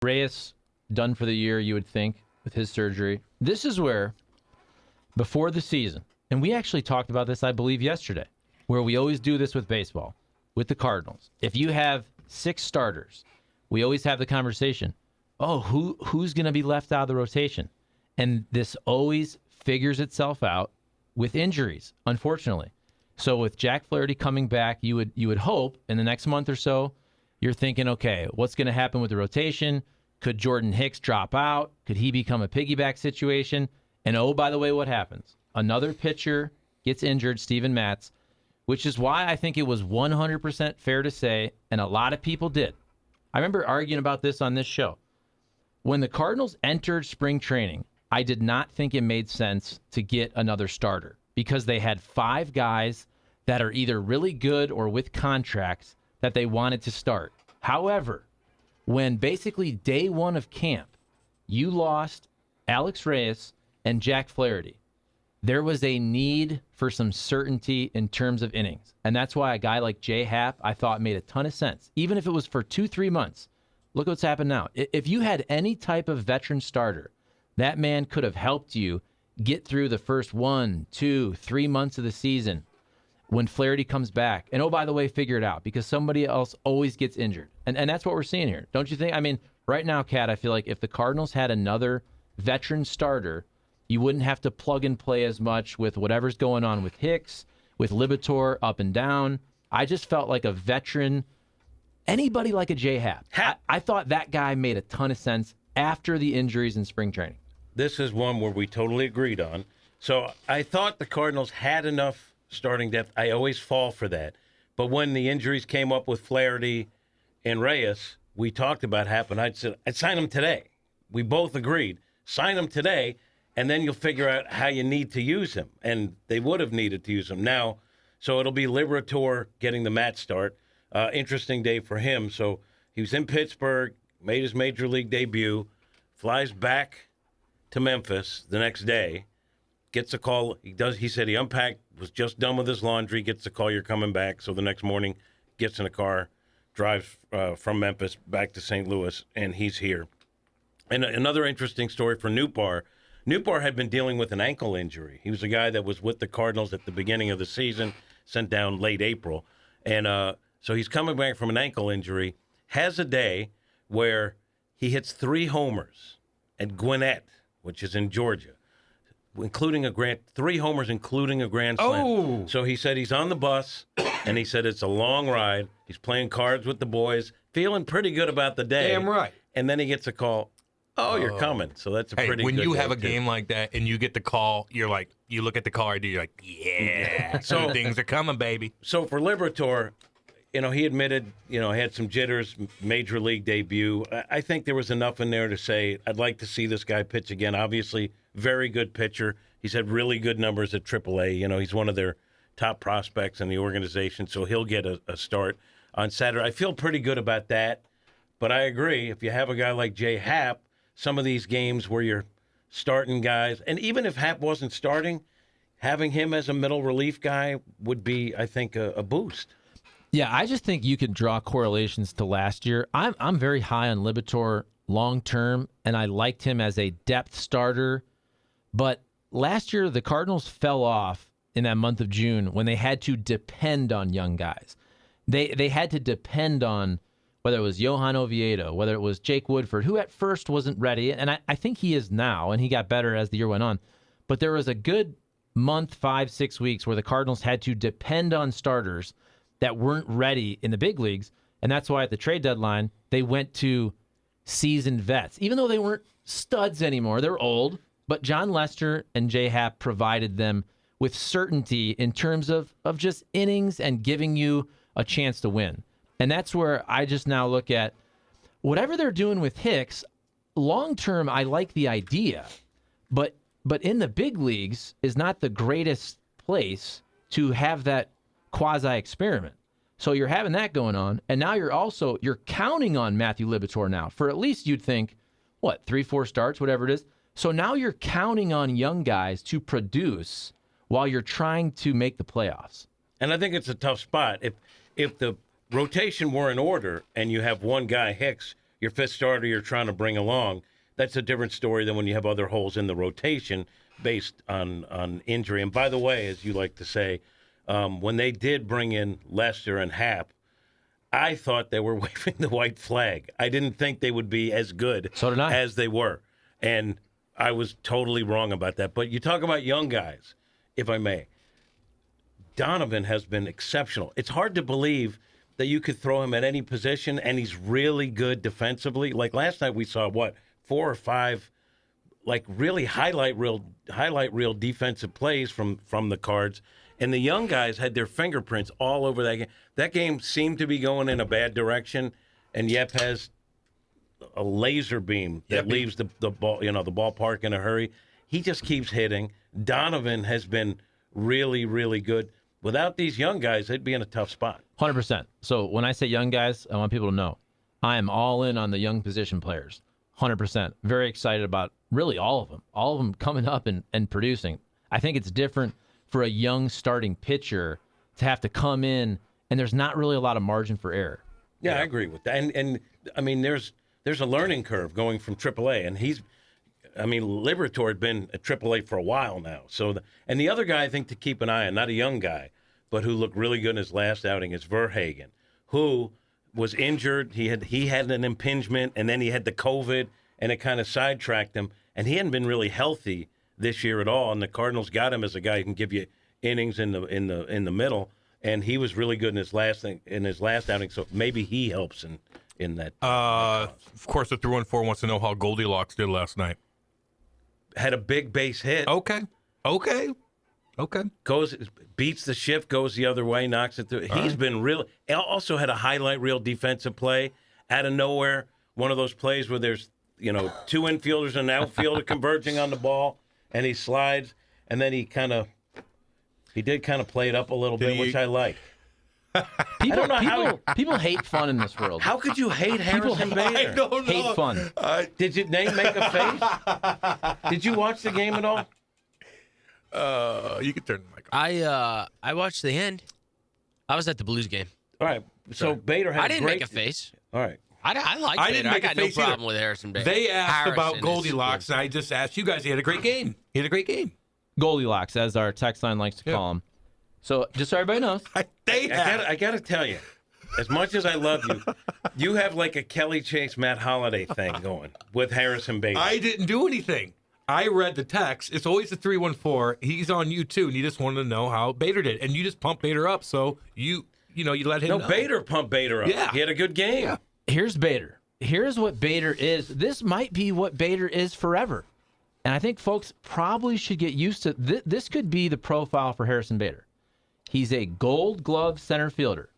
Reyes done for the year, you would think, with his surgery. This is where, before the season, and we actually talked about this, I believe, yesterday, where we always do this with baseball, with the Cardinals. If you have 6 starters, we always have the conversation, who's going to be left out of the rotation? And this always figures itself out with injuries, unfortunately. So with Jack Flaherty coming back, you would hope in the next month or so, you're thinking, okay, what's going to happen with the rotation? Could Jordan Hicks drop out? Could he become a piggyback situation? And by the way, what happens? Another pitcher gets injured, Steven Matz, which is why I think it was 100% fair to say, and a lot of people did. I remember arguing about this on this show. When the Cardinals entered spring training, I did not think it made sense to get another starter because they had 5 guys that are either really good or with contracts that they wanted to start. However, when basically day 1 of camp, you lost Alex Reyes and Jack Flaherty, there was a need for some certainty in terms of innings. And that's why a guy like Jay Happ, I thought, made a ton of sense. Even if it was for 2-3 months. Look what's happened now. If you had any type of veteran starter, that man could have helped you get through the first 1, 2, 3 months of the season when Flaherty comes back. And by the way, figure it out because somebody else always gets injured. And that's what we're seeing here. Don't you think? I mean, right now, Kat, I feel like if the Cardinals had another veteran starter, you wouldn't have to plug and play as much with whatever's going on with Hicks, with Libator up and down. I just felt like a veteran, anybody like a Jay Happ. I thought that guy made a ton of sense after the injuries in spring training. This is one where we totally agreed on. So I thought the Cardinals had enough starting depth. I always fall for that. But when the injuries came up with Flaherty and Reyes, we talked about Happ, and I'd sign him today. We both agreed. Sign him today, and then you'll figure out how you need to use him. And they would have needed to use him now. So it'll be Liberator getting the mat start. Interesting day for him. So he was in Pittsburgh, made his major league debut, flies back to Memphis the next day, gets a call. He said he unpacked, was just done with his laundry, gets the call, you're coming back. So the next morning, gets in a car, drives from Memphis back to St. Louis, and he's here. And another interesting story for Nootbaar. Nootbaar had been dealing with an ankle injury. He was a guy that was with the Cardinals at the beginning of the season, sent down late April. And so he's coming back from an ankle injury, has a day where he hits 3 homers at Gwinnett, which is in Georgia, including 3 homers, including a grand slam. Oh. So he said he's on the bus, and he said it's a long ride. He's playing cards with the boys, feeling pretty good about the day. Damn right. And then he gets a call. Oh, you're coming. So that's a pretty when good you have a day, too. game like that and you get the call, you're like, you look at the call ID, you're like, yeah, So- things are coming, baby. So for Liberator, he admitted, he had some jitters, major league debut. I think there was enough in there to say, I'd like to see this guy pitch again. Obviously, very good pitcher. He's had really good numbers at AAA. He's one of their top prospects in the organization, so he'll get a start on Saturday. I feel pretty good about that, but I agree. If you have a guy like Jay Happ, some of these games where you're starting guys, and even if Happ wasn't starting, having him as a middle relief guy would be, I think, a boost. Yeah, I just think you could draw correlations to last year. I'm very high on Libator long term, and I liked him as a depth starter. But last year, the Cardinals fell off in that month of June when they had to depend on young guys. They had to depend on whether it was Johan Oviedo, whether it was Jake Woodford, who at first wasn't ready, and I think he is now, and he got better as the year went on. But there was a good month, 5-6 weeks, where the Cardinals had to depend on starters that weren't ready in the big leagues, and that's why at the trade deadline, they went to seasoned vets. Even though they weren't studs anymore, they're old, but John Lester and Jay Happ provided them with certainty in terms of just innings and giving you a chance to win. And that's where I just now look at whatever they're doing with Hicks, long-term, I like the idea, but in the big leagues is not the greatest place to have that quasi-experiment. So you're having that going on, and now you're counting on Matthew Libator now for at least you'd think, 3-4 starts, whatever it is. So now you're counting on young guys to produce while you're trying to make the playoffs. And I think it's a tough spot. If the rotation were in order and you have one guy, Hicks, your fifth starter you're trying to bring along. That's a different story than when you have other holes in the rotation based on injury. And by the way, as you like to say, when they did bring in Lester and Happ, I thought they were waving the white flag. I didn't think they would be as good as they were. And I was totally wrong about that. But you talk about young guys, if I may. Donovan has been exceptional. It's hard to believe that you could throw him at any position, and he's really good defensively. Like last night we saw, 4 or 5 like really highlight reel defensive plays from the Cards. And the young guys had their fingerprints all over that game. That game seemed to be going in a bad direction, and Yep has a laser beam that leaves the ball, the ballpark in a hurry. He just keeps hitting. Donovan has been really, really good. Without these young guys, they'd be in a tough spot. 100%. So when I say young guys, I want people to know I am all in on the young position players. 100%. Very excited about really all of them. All of them coming up and producing. I think it's different for a young starting pitcher to have to come in, and there's not really a lot of margin for error. Yeah, I agree with that. And I mean, there's a learning curve going from AAA, and Liberatore had been at AAA for a while now. So, and the other guy I think to keep an eye on, not a young guy, but who looked really good in his last outing, is Verhagen, who was injured. He had an impingement, and then he had the COVID, and it kind of sidetracked him. And he hadn't been really healthy this year at all. And the Cardinals got him as a guy who can give you innings in the middle. And he was really good in his last outing. So maybe he helps in that. Of course, the 314 wants to know how Goldilocks did last night. Had a big base hit. Okay. Beats the shift, goes the other way, knocks it through. He's been real. Also had a highlight reel defensive play out of nowhere. One of those plays where there's 2 infielders and an outfielder converging on the ball, and he slides, and then he did kind of play it up a little bit, which I like. People hate fun in this world. How could you hate Harrison Bader? I don't know. Hate fun. Did your name make a face? Did you watch the game at all? You can turn the mic on. I watched the end. I was at the Blues game. All right. So Bader had I didn't make a face. All right. I like Bader. I got no problem with Harrison Bader. They asked about Goldilocks, and I just asked you guys. He had a great game. Goldilocks, as our text line likes to call him. So just so everybody knows. I got to tell you, as much as I love you, you have like a Kelly Chase, Matt Holliday thing going with Harrison Bader. I didn't do anything. I read the text. It's always the 314. He's on you too, and you just wanted to know how Bader did, and you just pumped Bader up. So you let him know. No, Bader pumped Bader up. Yeah. He had a good game. Yeah. Here's Bader. Here's what Bader is. This might be what Bader is forever. And I think folks probably should get used to this. Could be the profile for Harrison Bader. He's a Gold Glove center fielder.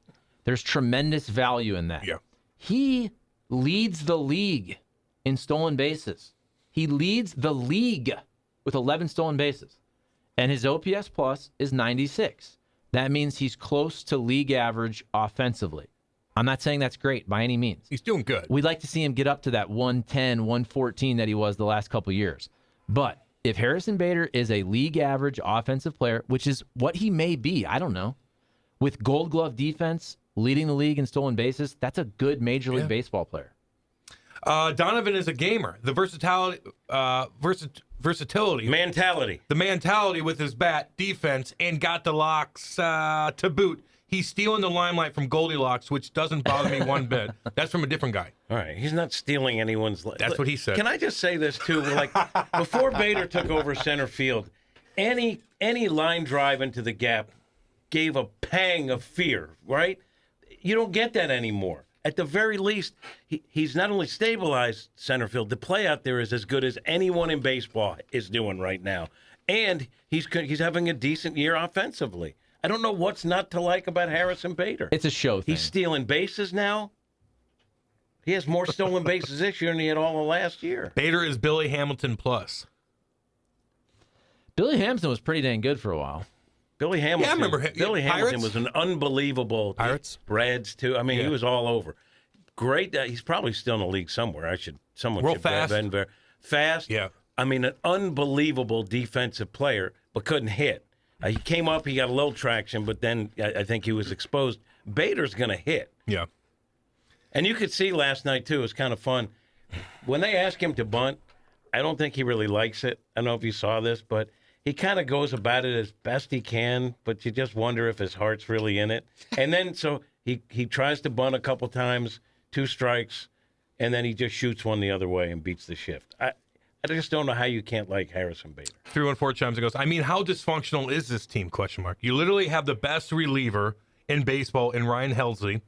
There's tremendous value in that. Yeah. He leads the league in stolen bases. He leads the league with 11 stolen bases. And his OPS plus is 96. That means he's close to league average offensively. I'm not saying that's great by any means. He's doing good. We'd like to see him get up to that 110, 114 that he was the last couple years. But if Harrison Bader is a league average offensive player, which is what he may be, I don't know, with Gold Glove defense, leading the league in stolen bases, that's a good Major League Baseball player. Donovan is a gamer. The versatility. Mentality. The mentality with his bat, defense, and got the locks to boot. He's stealing the limelight from Goldilocks, which doesn't bother me one bit. That's from a different guy. All right. He's not stealing anyone's... That's what he said. Can I just say this, too? Like, before Bader took over center field, any line drive into the gap gave a pang of fear, right? You don't get that anymore. At the very least, he's not only stabilized center field, the play out there is as good as anyone in baseball is doing right now. And he's having a decent year offensively. I don't know what's not to like about Harrison Bader. It's a show thing. He's stealing bases now. He has more stolen bases this year than he had all of last year. Bader is Billy Hamilton plus. Billy Hamilton was pretty dang good for a while. Billy Hamilton. Yeah, I remember him. Billy Hamilton was an unbelievable. Pirates? Reds, too. I mean, he was all over. Great. He's probably still in the league somewhere. Someone Real should fast. Fast. Yeah. I mean, an unbelievable defensive player, but couldn't hit. He came up, he got a little traction, but then I think he was exposed. Bader's going to hit. Yeah. And you could see last night, too, it was kind of fun. When they ask him to bunt, I don't think he really likes it. I don't know if you saw this, but he kind of goes about it as best he can, but you just wonder if his heart's really in it. And then so he tries to bunt a couple times, 2 strikes, and then he just shoots one the other way and beats the shift. I just don't know how you can't like Harrison Bader. 314 chimes and goes, I mean, how dysfunctional is this team, question mark? You literally have the best reliever in baseball in Ryan Helsley,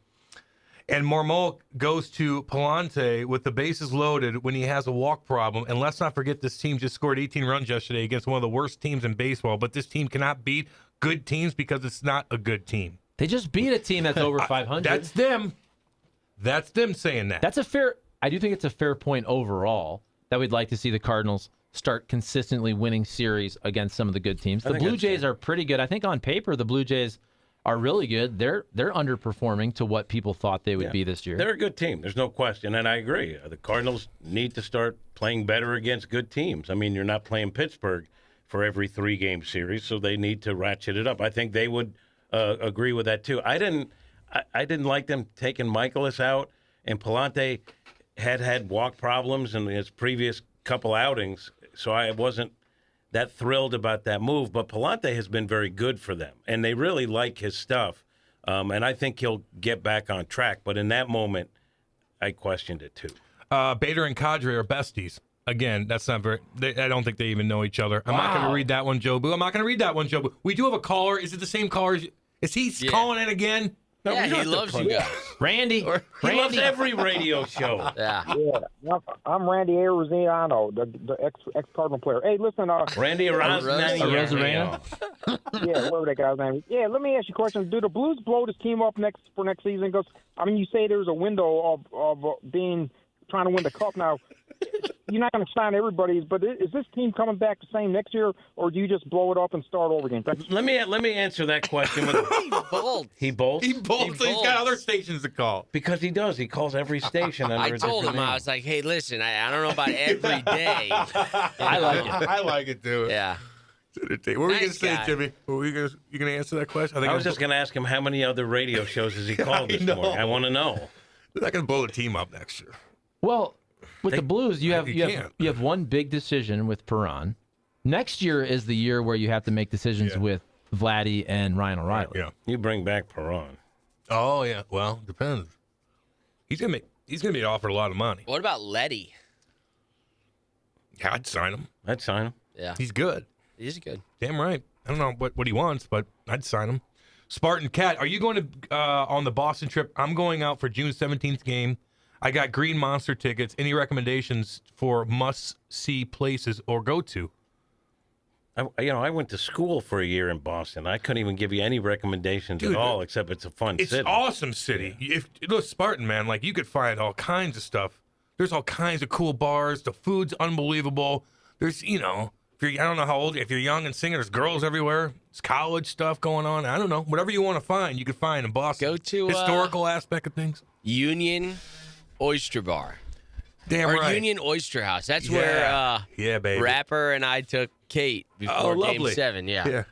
and Marmol goes to Palante with the bases loaded when he has a walk problem. And let's not forget this team just scored 18 runs yesterday against one of the worst teams in baseball. But this team cannot beat good teams because it's not a good team. They just beat a team that's over 500. That's them. That's them saying that. That's a fair. I do think it's a fair point overall that we'd like to see the Cardinals start consistently winning series against some of the good teams. The Blue Jays are pretty good. I think on paper the Blue Jays are really good. They're underperforming to what people thought they would be this year. They're a good team. There's no question, and I agree. The Cardinals need to start playing better against good teams. I mean, you're not playing Pittsburgh for every 3-game series, so they need to ratchet it up. I think they would agree with that too. I didn't like them taking Michaelis out, and Palante had walk problems in his previous couple outings, so I wasn't that thrilled about that move. But Palante has been very good for them, and they really like his stuff, and I think he'll get back on track. But in that moment, I questioned it too. Bader and Kadri are besties. Again, that's not very. I don't think they even know each other. I'm not going to read that one, Joe Boo. I'm not going to read that one, Joe Boo. We do have a caller. Is it the same caller? Is he calling in again? No, yeah, he loves you guys. Randy. He loves every radio show. Yeah. Yeah, I'm Randy Arizano, the ex-Cardinal player. Hey, listen, Randy Arozarena. yeah, whatever that guy's name is. Yeah, let me ask you a question. Do the Blues blow this team up for next season? Because, I mean, you say there's a window of trying to win the cup now. You're not going to sign everybody's, but is this team coming back the same next year, or do you just blow it up and start over again? Let me answer that question. He bolts. He bolts. So he's got other stations to call. Because he does. He calls every station. I told him, I was like, hey, listen, I don't know about every day. I like it. I like it, too. Yeah. What were you going to say, guy. Jimmy? You going to answer that question? I was just going to ask him how many other radio shows has he called this morning. I want to know. They're not going to blow the team up next year. Well, with the Blues, you have one big decision with Perron. Next year is the year where you have to make decisions with Vladdy and Ryan O'Reilly. Yeah. You bring back Perron. Oh yeah. Well, depends. He's gonna be offered a lot of money. What about Letty? Yeah, I'd sign him. I'd sign him. Yeah. He's good. He's good. Damn right. I don't know what he wants, but I'd sign him. Spartan Cat, are you going to on the Boston trip? I'm going out for June 17th game. I got Green Monster tickets. Any recommendations for must-see places or go to? I went to school for a year in Boston. I couldn't even give you any recommendations at all, except it's a fun city. It's awesome city. Yeah. Look, Spartan, man, like you could find all kinds of stuff. There's all kinds of cool bars. The food's unbelievable. There's, I don't know how old, if you're young and singing, there's girls everywhere. There's college stuff going on. I don't know. Whatever you want to find, you can find in Boston. Go to historical aspect of things. Union Oyster Bar. Damn or right. Union Oyster House. That's where baby. Rapper and I took Kate before Game 7. Yeah.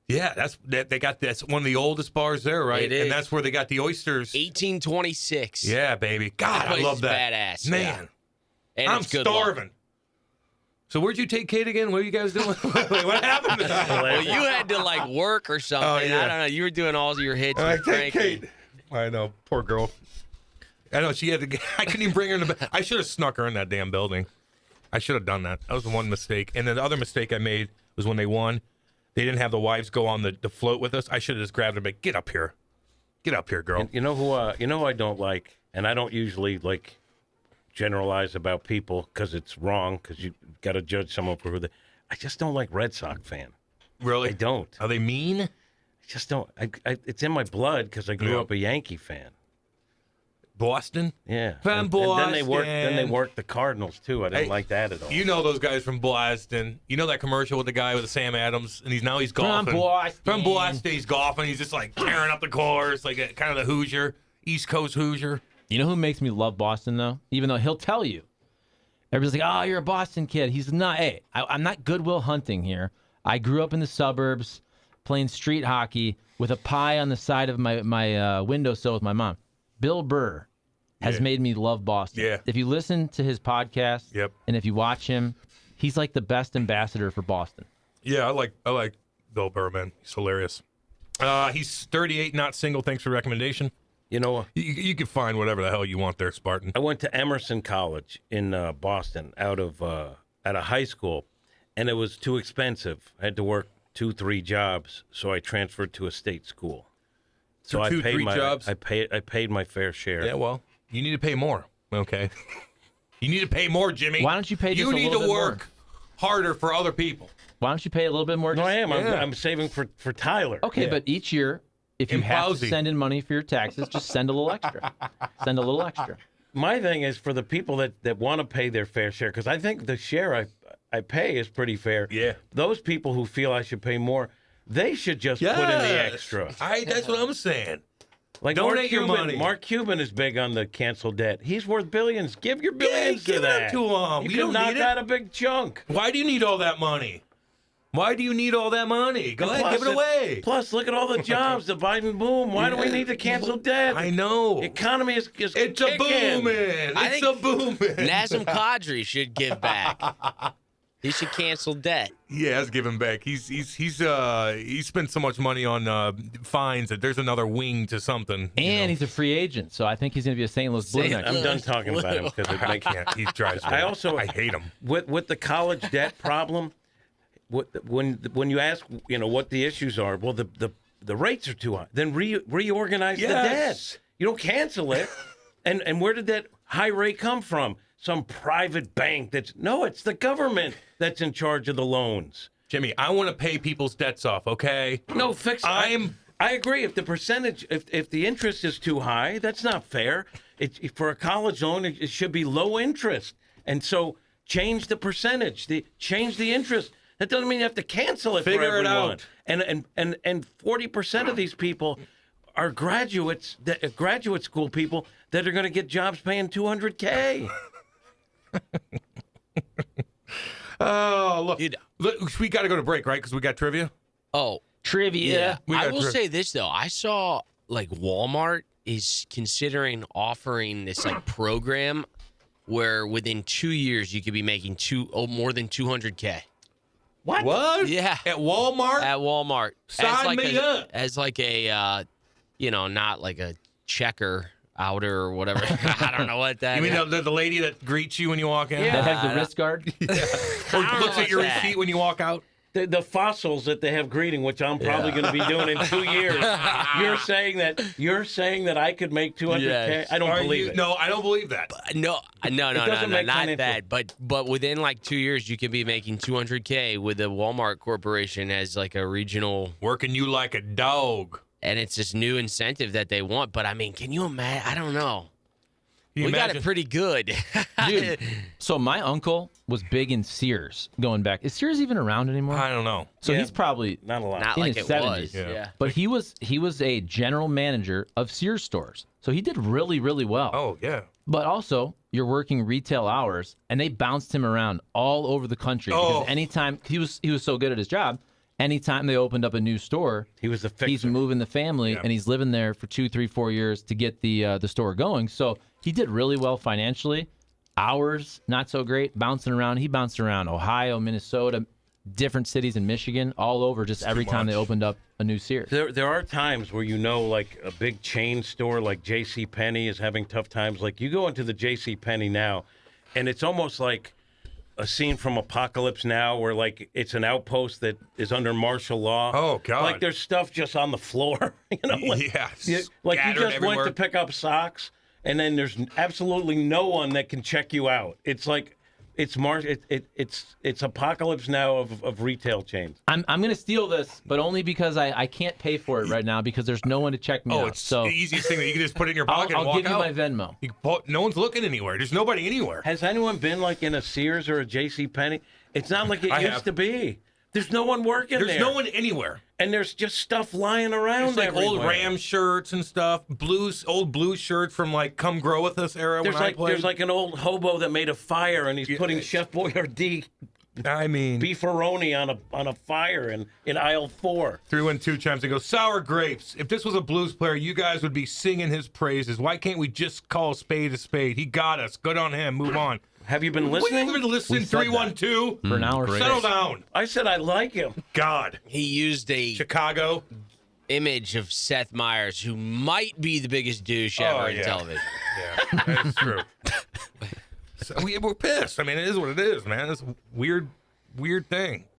Yeah, that's one of the oldest bars there, right? It is. And that's where they got the oysters. 1826. Yeah, baby. God, I love that. Badass. Man. And I'm it's good starving. luck. So where'd you take Kate again? What are you guys doing? Wait, what happened? Well, you had to work or something. Oh, yeah. I don't know. You were doing all your hits. I with take Frankie. Kate. I know, poor girl. I know she had to. I couldn't even bring her in the. I should have snuck her in that damn building. I should have done that. That was the one mistake. And then the other mistake I made was when they won. They didn't have the wives go on the float with us. I should have just grabbed her and been, get up here, girl. You know who I don't like, and I don't usually generalize about people because it's wrong, because you got to judge someone for who they. I just don't like Red Sox fan. Really? I don't. Are they mean? I just don't. It's in my blood because I grew up a Yankee fan. Boston? Yeah. From Boston. Then they worked the Cardinals too. I didn't like that at all. You know those guys from Boston. You know that commercial with the guy with the Sam Adams, and he's golfing. From Boston, he's golfing. He's just tearing up the course, kind of the Hoosier, East Coast Hoosier. You know who makes me love Boston though? Even though he'll tell you, everybody's like, "Oh, you're a Boston kid." He's not. Hey, I'm not Goodwill Hunting here. I grew up in the suburbs, playing street hockey with a pie on the side of my windowsill with my mom. Bill Burr has made me love Boston. Yeah. If you listen to his podcast and if you watch him, he's like the best ambassador for Boston. Yeah, I like Bill Burr, man. He's hilarious. He's 38, not single. Thanks for the recommendation. You know, You can find whatever the hell you want there, Spartan. I went to Emerson College in Boston out of high school, and it was too expensive. I had to work 2-3 jobs, so I transferred to a state school. So I paid 2-3 jobs? I paid my fair share. Yeah, well, you need to pay more. Okay. You need to pay more, Jimmy. Why don't you pay just You a need little to bit work harder for other people. Why don't you pay a little bit more? No, I am. Yeah. I'm saving for Tyler. Okay, but each year, if you have to send in money for your taxes, just send a little extra. Send a little extra. My thing is for the people that want to pay their fair share, because I think the share I pay is pretty fair. Yeah. Those people who feel I should pay more, they should just put in the extra. That's what I'm saying. Like Donate your money. Mark Cuban is big on the canceled debt. He's worth billions. Give your billions give to that. it to him. You You can don't knock need it. out a big chunk. Why do you need all that money? Why do you need all that money? Go ahead, give it away. Plus, look at all the jobs, the Biden boom. Why do we need to cancel debt? I know. The economy is It's kicking. a booming. I It's a think booming. Nazem Kadri should give back. He should cancel debt. Yeah, let's give him back. He's spent so much money on fines that there's another wing to something. And he's a free agent, so I think he's going to be a St. Louis Blue next I'm year. done talking about him because it I makes can't. He drives me. I hate him. with the college debt problem. When you ask, what the issues are, well, the rates are too high. Then reorganize the debt. You don't cancel it. And where did that high rate come from? Some private bank it's the government that's in charge of the loans. Jimmy, I want to pay people's debts off, okay? No, fix it. I agree. If the percentage, if the interest is too high, that's not fair. For a college loan, it should be low interest. And so change the percentage, change the interest. That doesn't mean you have to cancel it Figure for it everyone. out. And 40% of these people are graduate school people that are going to get jobs paying $200K. Oh, look. Dude. Look, we got to go to break, right? Because we got trivia. Oh, Trivia. I will say this though. I saw like Walmart is considering offering this like program where within 2 years you could be making more than $200K. What? Yeah. At Walmart? At Walmart. Sign me up. As like a, not like a checker outer or whatever. I don't know what that You mean is. the lady that greets you when you walk in? That has the wrist guard. Or I don't looks know at your what's that. receipt when you walk out? The fossils that they have greeting, which I'm probably going to be doing in 2 years. You're saying that I could make $200K? Yes. I don't believe it. No, I don't believe that. No, doesn't make not financial- that. But within like 2 years, you could be making $200K with the Walmart Corporation as like a regional, Working you like a dog. and it's this new incentive that they want. But I mean, can you imagine? I don't know. Can you We got imagine? it pretty good. Dude, so my uncle was big in Sears going back. Is Sears even around anymore? I don't know. So he's probably Not a lot. Not in like his it 70s. was. Yeah. Yeah. But he was a general manager of Sears stores. So he did really, really well. Oh, yeah. But also, you're working retail hours, and they bounced him around all over the country. Oh. Because anytime he was so good at his job, anytime they opened up a new store, He was the fixer. he's moving the family, Yeah. and he's living there for 2, 3, 4 years to get the store going. So he did really well financially. Hours, not so great. Bouncing around. He bounced around Ohio, Minnesota, different cities in Michigan, all over just every time they opened up a new Sears. There are times where like a big chain store like J.C. Penney is having tough times. Like you go into the J.C. Penney now, and it's almost like a scene from Apocalypse Now where like it's an outpost that is under martial law. Oh, God. Like there's stuff just on the floor. Like, Yeah, like you scattered just everywhere. went to pick up socks, and then there's absolutely no one that can check you out. It's like it's Apocalypse Now of retail chains. I'm going to steal this, but only because I can't pay for it right now because there's no one to check me out. It's So the easiest thing that you can just put in your pocket and I'll walk give you out. my Venmo. No one's looking anywhere. There's nobody anywhere. Has anyone been like in a Sears or a J.C. Penney? It's not like it I used have. to be. There's no one working there. There's no one anywhere. And there's just stuff lying around There's like everywhere. old Ram shirts and stuff, old blue shirts from like Come Grow With Us era There's when I like played. there's like an old hobo that made a fire and he's putting Chef Boyardee I mean, beefaroni on a fire in aisle 4. 312 chimes and goes, sour grapes. If this was a Blues player, you guys would be singing his praises. Why can't we just call a spade a spade? He got us. Good on him. Move on. Have you been listening? We've been listening. We said that. 312 For an hour Settle straight. down. I said I like him. God. He used a Chicago. image of Seth Meyers, who might be the biggest douche ever in television. Yeah, that's true. So we're pissed. I mean, it is what it is, man. It's a weird thing.